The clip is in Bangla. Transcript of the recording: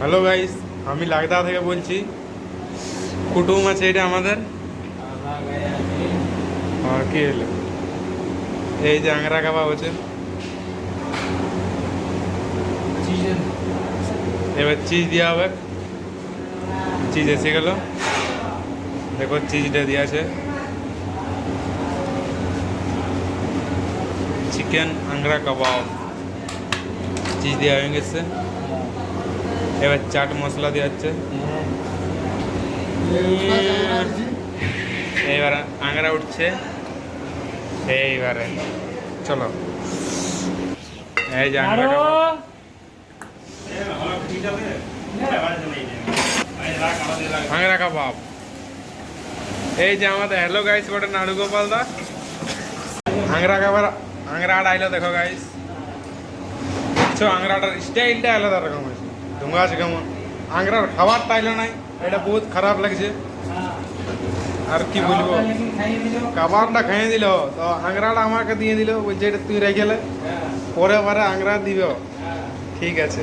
হ্যালো গাইস, আমি লাগদা থেকে বলছি। কুটুম আছে এটা আমাদের। আর কি হলো, এই যে আংরা কাবাব আছে। এবার চিজ দেওয়া হবে। চিজ এসে গেল, দেখো চিজটা দেওয়া আছে। চিকেন আংরা কাবাব চিজ দেওয়া হয়ে গেছে। এবার চাট মশলা দেওয়া হচ্ছে। এইবার আংরা উঠছে। এইবারে চলো, এই যে আংরা কাবাব। আংরা কাবাব, এই যে আমাদের। হ্যালো গাইস, বটে নাড়ু গোপাল দা। আংরা কাবাব, আংরা আইলো দেখো গাইস। আংরাটার স্টাইলটা আলাদা রকম আছে। ডুঙ্গা আছে কেমন, আংরার খাবার তাইলো নাই, এটা বহুত খারাপ লাগছে। আর কি বলবো, কাবাবটা খাইয়ে দিল তো আংরাটা আমাকে দিয়ে দিল, বলছে এটা তুই রেখে লে, পরে পরে আংরা দিব। ঠিক আছে।